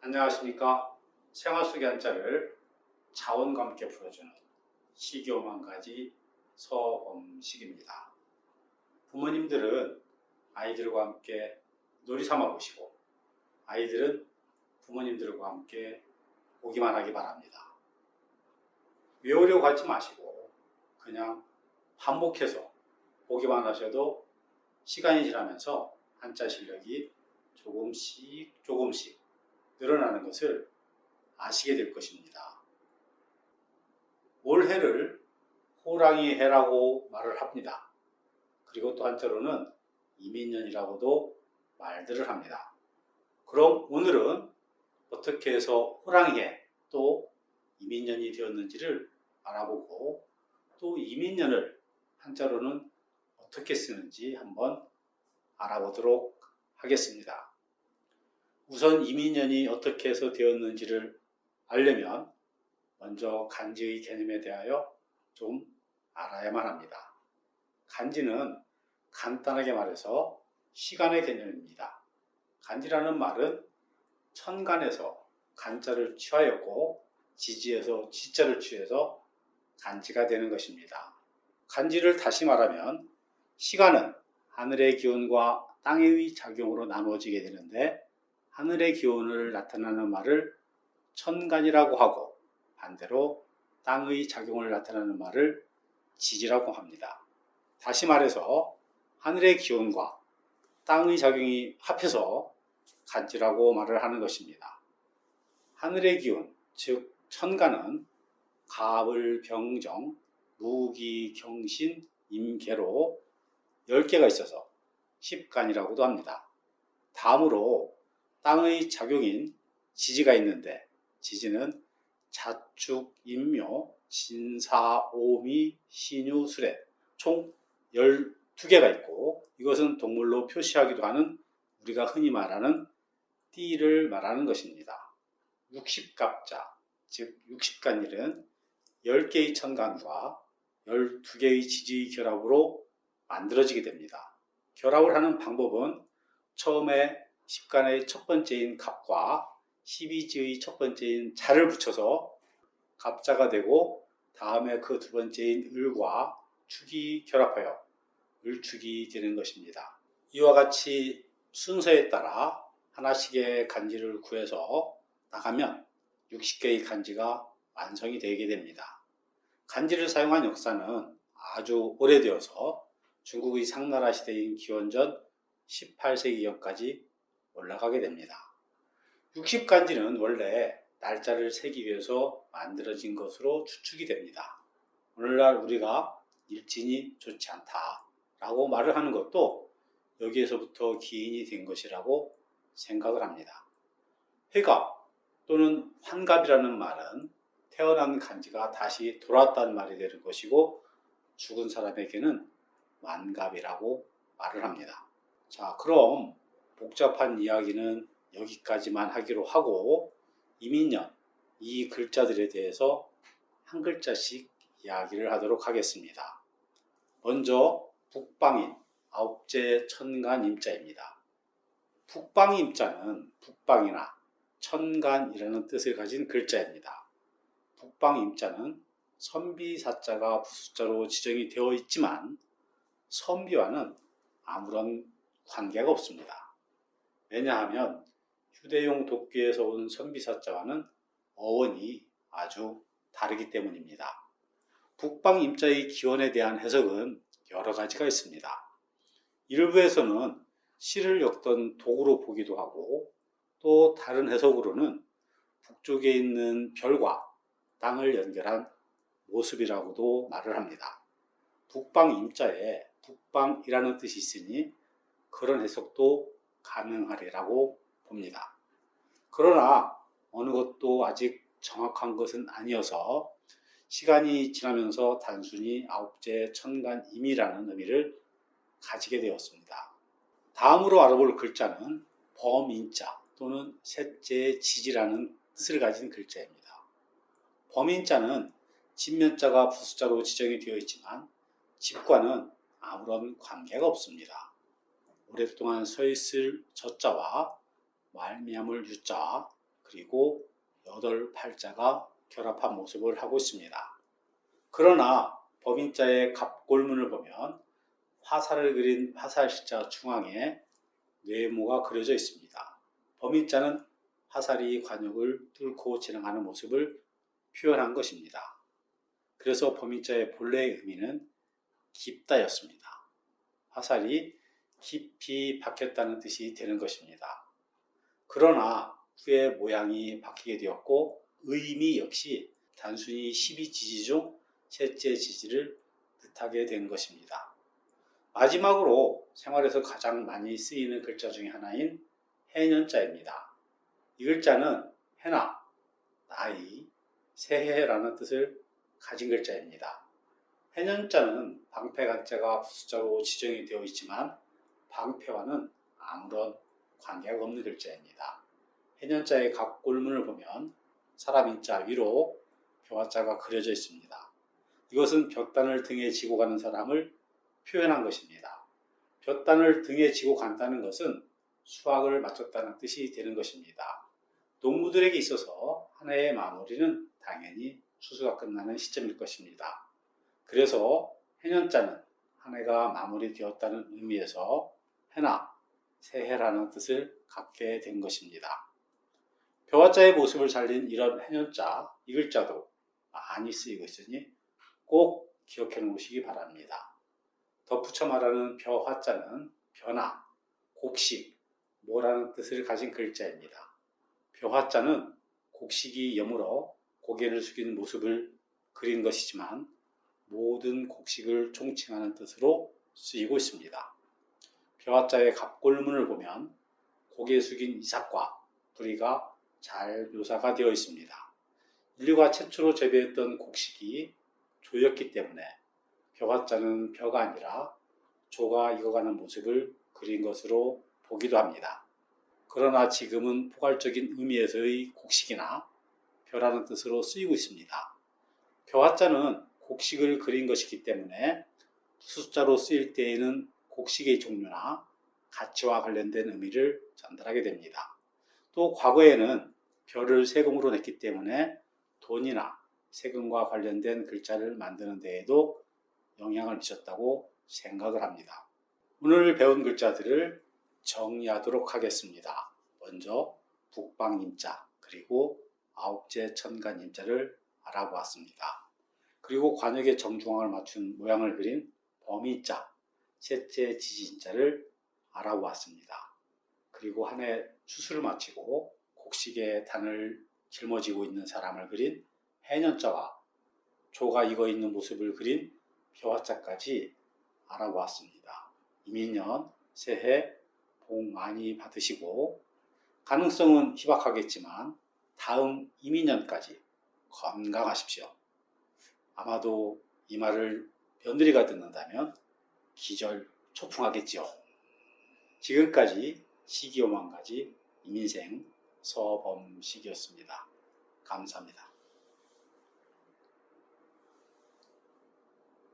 안녕하십니까. 생활 속의 한자를 자원과 함께 풀어주는 시교만 가지 서범식입니다. 부모님들은 아이들과 함께 놀이 삼아 보시고 아이들은 부모님들과 함께 보기만 하기 바랍니다. 외우려고 하지 마시고 그냥 반복해서 보기만 하셔도 시간이 지나면서 한자 실력이 조금씩 늘어나는 것을 아시게 될 것입니다. 올해를 호랑이 해라고 말을 합니다. 그리고 또 한자로는 이민년이라고도 말들을 합니다. 그럼 오늘은 어떻게 해서 호랑이 해 또 이민년이 되었는지를 알아보고 또 이민년을 한자로는 어떻게 쓰는지 한번 알아보도록 하겠습니다. 우선 이민년이 어떻게 해서 되었는지를 알려면 먼저 간지의 개념에 대하여 좀 알아야만 합니다. 간지는 간단하게 말해서 시간의 개념입니다. 간지라는 말은 천간에서 간자를 취하였고 지지에서 지자를 취해서 간지가 되는 것입니다. 간지를 다시 말하면 시간은 하늘의 기운과 땅의 작용으로 나누어지게 되는데 하늘의 기운을 나타내는 말을 천간이라고 하고 반대로 땅의 작용을 나타내는 말을 지지라고 합니다. 다시 말해서 하늘의 기운과 땅의 작용이 합해서 간지라고 말을 하는 것입니다. 하늘의 기운, 즉 천간은 갑을병정, 무기경신, 임계로 10개가 있어서 십간이라고도 합니다. 다음으로 땅의 작용인 지지가 있는데 지지는 자축, 인묘, 진사, 오미, 신유, 수레 총 12개가 있고 이것은 동물로 표시하기도 하는 우리가 흔히 말하는 띠를 말하는 것입니다. 60갑자, 즉 60간일은 10개의 천간과 12개의 지지의 결합으로 만들어지게 됩니다. 결합을 하는 방법은 처음에 10간의 첫 번째인 갑과 12지의 첫 번째인 자를 붙여서 갑자가 되고 다음에 그 두 번째인 을과 축이 결합하여 을축이 되는 것입니다. 이와 같이 순서에 따라 하나씩의 간지를 구해서 나가면 60개의 간지가 완성이 되게 됩니다. 간지를 사용한 역사는 아주 오래되어서 중국의 상나라 시대인 기원전 18세기경까지 올라가게 됩니다. 60간지는 원래 날짜를 세기 위해서 만들어진 것으로 추측이 됩니다. 오늘날 우리가 일진이 좋지 않다 라고 말을 하는 것도 여기에서부터 기인이 된 것이라고 생각을 합니다. 회갑 또는 환갑이라는 말은 태어난 간지가 다시 돌아왔다는 말이 되는 것이고 죽은 사람에게는 만갑이라고 말을 합니다. 자, 그럼 복잡한 이야기는 여기까지만 하기로 하고 이민년 이 글자들에 대해서 한 글자씩 이야기를 하도록 하겠습니다. 먼저 북방인 아홉째 천간 임자입니다. 북방 임자는 북방이나 천간이라는 뜻을 가진 글자입니다. 북방 임자는 선비사자가 부숫자로 지정이 되어 있지만 선비와는 아무런 관계가 없습니다. 왜냐하면 휴대용 도끼에서 온 선비사자와는 어원이 아주 다르기 때문입니다. 북방 임자의 기원에 대한 해석은 여러 가지가 있습니다. 일부에서는 시를 엮던 도구로 보기도 하고 또 다른 해석으로는 북쪽에 있는 별과 땅을 연결한 모습이라고도 말을 합니다. 북방 임자에 북방이라는 뜻이 있으니 그런 해석도 가능하리라고 봅니다. 그러나 어느 것도 아직 정확한 것은 아니어서 시간이 지나면서 단순히 아홉째 천간임이라는 의미를 가지게 되었습니다. 다음으로 알아볼 글자는 범인자 또는 셋째 지지라는 뜻을 가진 글자입니다. 범인자는 진면자가 부숫자로 지정이 되어 있지만 집과는 아무런 관계가 없습니다. 오랫동안 서 있을 저자와 말미암을 유자 그리고 8팔자가 결합한 모습을 하고 있습니다. 그러나 범인자의 갑골문을 보면 화살을 그린 화살시자 중앙에 네모가 그려져 있습니다. 범인자는 화살이 관역을 뚫고 지나가는 모습을 표현한 것입니다. 그래서 범인자의 본래의 의미는 깊다였습니다. 화살이 깊이 박혔다는 뜻이 되는 것입니다. 그러나 후에 모양이 바뀌게 되었고 의미 역시 단순히 12지지 중 셋째 지지를 뜻하게 된 것입니다. 마지막으로 생활에서 가장 많이 쓰이는 글자 중에 하나인 해년자입니다. 이 글자는 해나, 나이, 새해라는 뜻을 가진 글자입니다. 해년자는 방패 간자가 부숫자로 지정이 되어 있지만 방패와는 아무런 관계가 없는 글자입니다. 해년자의 갑골문을 보면 사람 인자 위로 벼자가 그려져 있습니다. 이것은 볕단을 등에 지고 가는 사람을 표현한 것입니다. 볕단을 등에 지고 간다는 것은 수확을 마쳤다는 뜻이 되는 것입니다. 농부들에게 있어서 한 해의 마무리는 당연히 추수가 끝나는 시점일 것입니다. 그래서 해년자는 한 해가 마무리되었다는 의미에서 해나, 새해라는 뜻을 갖게 된 것입니다. 벼화자의 모습을 살린 이런 해년자, 이 글자도 많이 쓰이고 있으니 꼭 기억해 놓으시기 바랍니다. 덧붙여 말하는 벼화자는 벼나, 곡식, 모라는 뜻을 가진 글자입니다. 벼화자는 곡식이 여물어 고개를 숙이는 모습을 그린 것이지만 모든 곡식을 총칭하는 뜻으로 쓰이고 있습니다. 벼화자의 갑골문을 보면 고개 숙인 이삭과 부리가 잘 묘사가 되어 있습니다. 인류가 최초로 재배했던 곡식이 조였기 때문에 벼화자는 벼가 아니라 조가 익어가는 모습을 그린 것으로 보기도 합니다. 그러나 지금은 포괄적인 의미에서의 곡식이나 벼라는 뜻으로 쓰이고 있습니다. 벼화자는 곡식을 그린 것이기 때문에 숫자로 쓰일 때에는 곡식의 종류나 가치와 관련된 의미를 전달하게 됩니다. 또 과거에는 벼를 세금으로 냈기 때문에 돈이나 세금과 관련된 글자를 만드는 데에도 영향을 미쳤다고 생각을 합니다. 오늘 배운 글자들을 정리하도록 하겠습니다. 먼저 북방임자 그리고 아홉째 천간임자를 알아보았습니다. 그리고 관역의 정중앙을 맞춘 모양을 그린 범인자, 셋째 지진자를 알아보았습니다. 그리고 한 해 추수를 마치고 곡식의 단을 짊어지고 있는 사람을 그린 해년자와 조가 익어 있는 모습을 그린 벼화자까지 알아보았습니다. 이민년 새해 복 많이 받으시고 가능성은 희박하겠지만 다음 이민년까지 건강하십시오. 아마도 이 말을 며느리가 듣는다면 기절초풍하겠지요. 지금까지 시기오만가지 이민생 서범식이었습니다. 감사합니다.